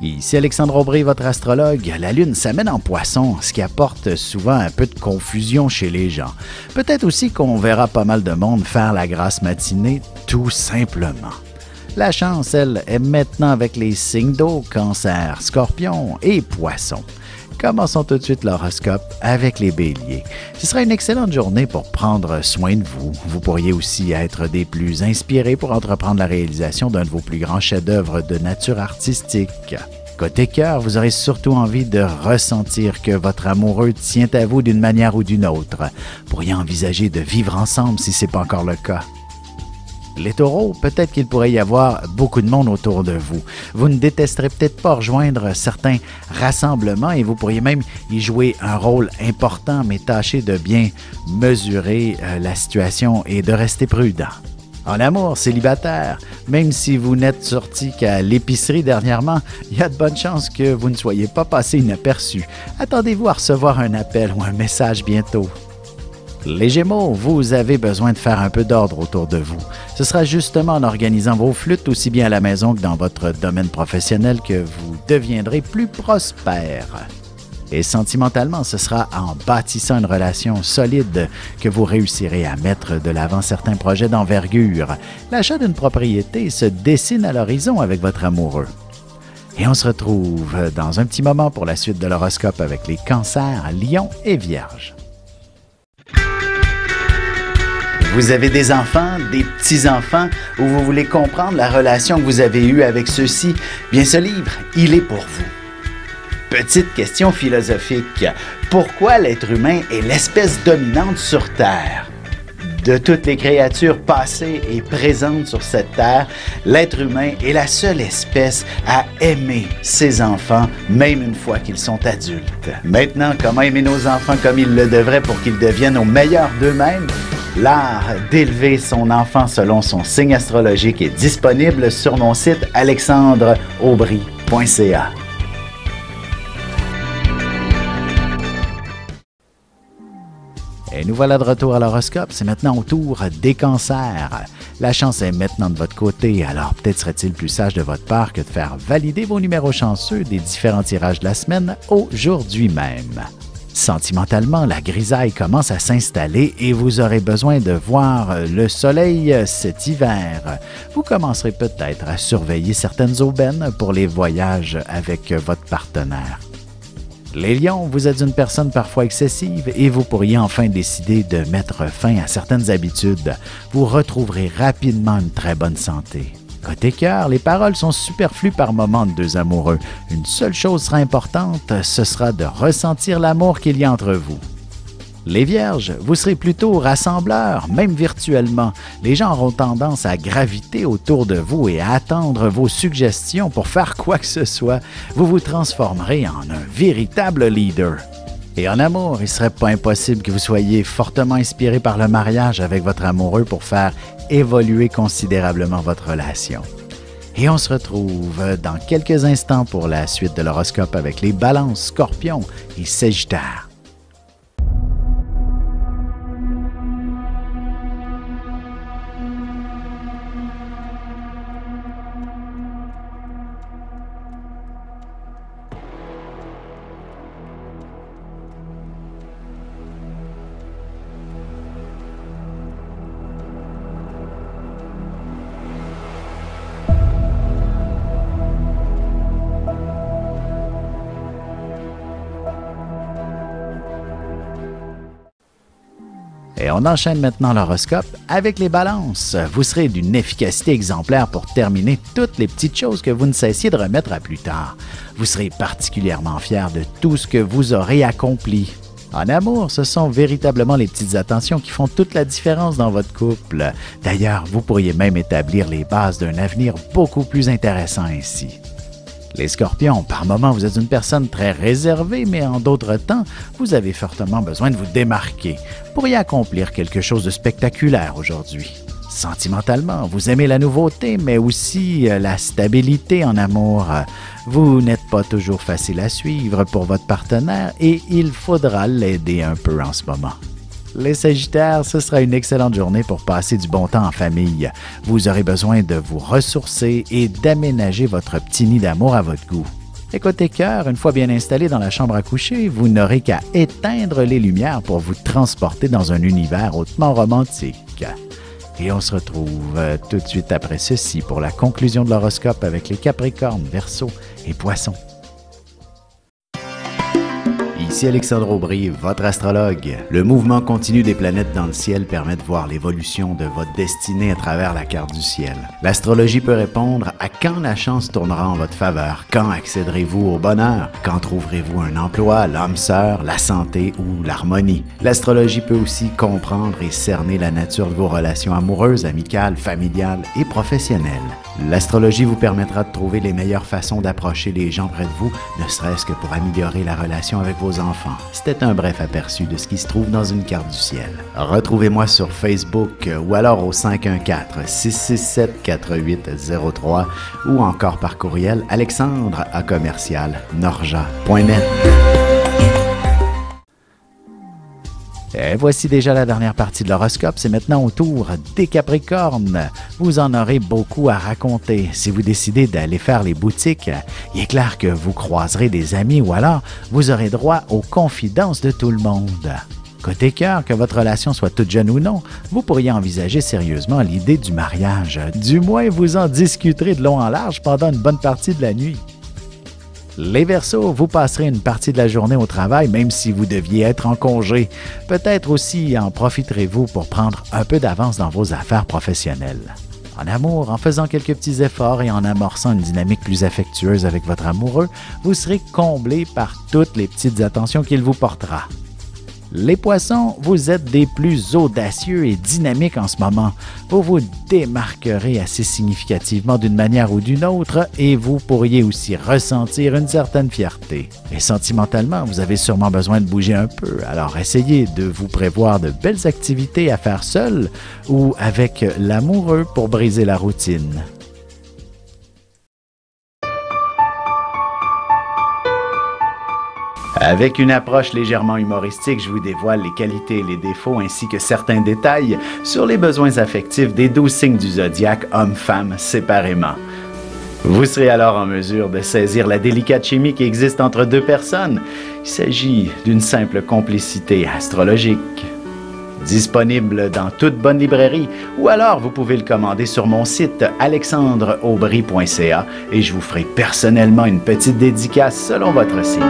Ici Alexandre Aubry, votre astrologue. La Lune s'amène en Poisson, ce qui apporte souvent un peu de confusion chez les gens. Peut-être aussi qu'on verra pas mal de monde faire la grasse matinée, tout simplement. La chance, elle, est maintenant avec les signes d'eau, Cancer, Scorpion et Poisson. Commençons tout de suite l'horoscope avec les Béliers. Ce sera une excellente journée pour prendre soin de vous. Vous pourriez aussi être des plus inspirés pour entreprendre la réalisation d'un de vos plus grands chefs-d'œuvre de nature artistique. Côté cœur, vous aurez surtout envie de ressentir que votre amoureux tient à vous d'une manière ou d'une autre. Vous pourriez envisager de vivre ensemble si ce n'est pas encore le cas. Les taureaux, peut-être qu'il pourrait y avoir beaucoup de monde autour de vous. Vous ne détesterez peut-être pas rejoindre certains rassemblements et vous pourriez même y jouer un rôle important, mais tâchez de bien mesurer la situation et de rester prudent. En amour, célibataire, même si vous n'êtes sorti qu'à l'épicerie dernièrement, il y a de bonnes chances que vous ne soyez pas passé inaperçu. Attendez-vous à recevoir un appel ou un message bientôt. Les Gémeaux, vous avez besoin de faire un peu d'ordre autour de vous. Ce sera justement en organisant vos flûtes aussi bien à la maison que dans votre domaine professionnel que vous deviendrez plus prospère. Et sentimentalement, ce sera en bâtissant une relation solide que vous réussirez à mettre de l'avant certains projets d'envergure. L'achat d'une propriété se dessine à l'horizon avec votre amoureux. Et on se retrouve dans un petit moment pour la suite de l'horoscope avec les Cancers, Lions et Vierges. Vous avez des enfants, des petits-enfants, ou vous voulez comprendre la relation que vous avez eue avec ceux-ci? Bien, ce livre, il est pour vous. Petite question philosophique. Pourquoi l'être humain est l'espèce dominante sur Terre? De toutes les créatures passées et présentes sur cette Terre, l'être humain est la seule espèce à aimer ses enfants, même une fois qu'ils sont adultes. Maintenant, comment aimer nos enfants comme ils le devraient pour qu'ils deviennent au meilleur d'eux-mêmes? L'art d'élever son enfant selon son signe astrologique est disponible sur mon site alexandreaubry.ca. Et nous voilà de retour à l'horoscope. C'est maintenant au tour des Cancers. La chance est maintenant de votre côté, alors peut-être serait-il plus sage de votre part que de faire valider vos numéros chanceux des différents tirages de la semaine aujourd'hui même. Sentimentalement, la grisaille commence à s'installer et vous aurez besoin de voir le soleil cet hiver. Vous commencerez peut-être à surveiller certaines aubaines pour les voyages avec votre partenaire. Les Lions, vous êtes une personne parfois excessive et vous pourriez enfin décider de mettre fin à certaines habitudes. Vous retrouverez rapidement une très bonne santé. Côté cœur, les paroles sont superflues par moments de deux amoureux. Une seule chose sera importante, ce sera de ressentir l'amour qu'il y a entre vous. Les Vierges, vous serez plutôt rassembleurs, même virtuellement. Les gens auront tendance à graviter autour de vous et à attendre vos suggestions pour faire quoi que ce soit. Vous vous transformerez en un véritable leader. Et en amour, il ne serait pas impossible que vous soyez fortement inspiré par le mariage avec votre amoureux pour faire évoluer considérablement votre relation. Et on se retrouve dans quelques instants pour la suite de l'horoscope avec les Balances, Scorpions et Sagittaires. Et on enchaîne maintenant l'horoscope avec les Balances. Vous serez d'une efficacité exemplaire pour terminer toutes les petites choses que vous ne cessiez de remettre à plus tard. Vous serez particulièrement fiers de tout ce que vous aurez accompli. En amour, ce sont véritablement les petites attentions qui font toute la différence dans votre couple. D'ailleurs, vous pourriez même établir les bases d'un avenir beaucoup plus intéressant ainsi. Les Scorpions, par moments, vous êtes une personne très réservée, mais en d'autres temps, vous avez fortement besoin de vous démarquer. Vous pourriez accomplir quelque chose de spectaculaire aujourd'hui. Sentimentalement, vous aimez la nouveauté, mais aussi la stabilité en amour. Vous n'êtes pas toujours facile à suivre pour votre partenaire et il faudra l'aider un peu en ce moment. Les Sagittaires, ce sera une excellente journée pour passer du bon temps en famille. Vous aurez besoin de vous ressourcer et d'aménager votre petit nid d'amour à votre goût. Et côté cœur, une fois bien installé dans la chambre à coucher, vous n'aurez qu'à éteindre les lumières pour vous transporter dans un univers hautement romantique. Et on se retrouve tout de suite après ceci pour la conclusion de l'horoscope avec les Capricornes, Verseaux et Poissons. Ici Alexandre Aubry, votre astrologue. Le mouvement continu des planètes dans le ciel permet de voir l'évolution de votre destinée à travers la carte du ciel. L'astrologie peut répondre à quand la chance tournera en votre faveur, quand accéderez-vous au bonheur, quand trouverez-vous un emploi, l'âme sœur, la santé ou l'harmonie. L'astrologie peut aussi comprendre et cerner la nature de vos relations amoureuses, amicales, familiales et professionnelles. L'astrologie vous permettra de trouver les meilleures façons d'approcher les gens près de vous, ne serait-ce que pour améliorer la relation avec vos enfants. C'était un bref aperçu de ce qui se trouve dans une carte du ciel. Retrouvez-moi sur Facebook ou alors au 514-667-4803 ou encore par courriel alexandre@norja.net. Et voici déjà la dernière partie de l'horoscope. C'est maintenant au tour des Capricornes. Vous en aurez beaucoup à raconter. Si vous décidez d'aller faire les boutiques, il est clair que vous croiserez des amis ou alors vous aurez droit aux confidences de tout le monde. Côté cœur, que votre relation soit toute jeune ou non, vous pourriez envisager sérieusement l'idée du mariage. Du moins, vous en discuterez de long en large pendant une bonne partie de la nuit. Les Verseaux, vous passerez une partie de la journée au travail même si vous deviez être en congé. Peut-être aussi en profiterez-vous pour prendre un peu d'avance dans vos affaires professionnelles. En amour, en faisant quelques petits efforts et en amorçant une dynamique plus affectueuse avec votre amoureux, vous serez comblé par toutes les petites attentions qu'il vous portera. Les Poissons, vous êtes des plus audacieux et dynamiques en ce moment. Vous vous démarquerez assez significativement d'une manière ou d'une autre et vous pourriez aussi ressentir une certaine fierté. Et sentimentalement, vous avez sûrement besoin de bouger un peu, alors essayez de vous prévoir de belles activités à faire seul ou avec l'amoureux pour briser la routine. Avec une approche légèrement humoristique, je vous dévoile les qualités et les défauts ainsi que certains détails sur les besoins affectifs des 12 signes du zodiaque, hommes-femmes séparément. Vous serez alors en mesure de saisir la délicate chimie qui existe entre deux personnes. Il s'agit d'une simple complicité astrologique. Disponible dans toute bonne librairie ou alors vous pouvez le commander sur mon site alexandreaubry.ca et je vous ferai personnellement une petite dédicace selon votre signe.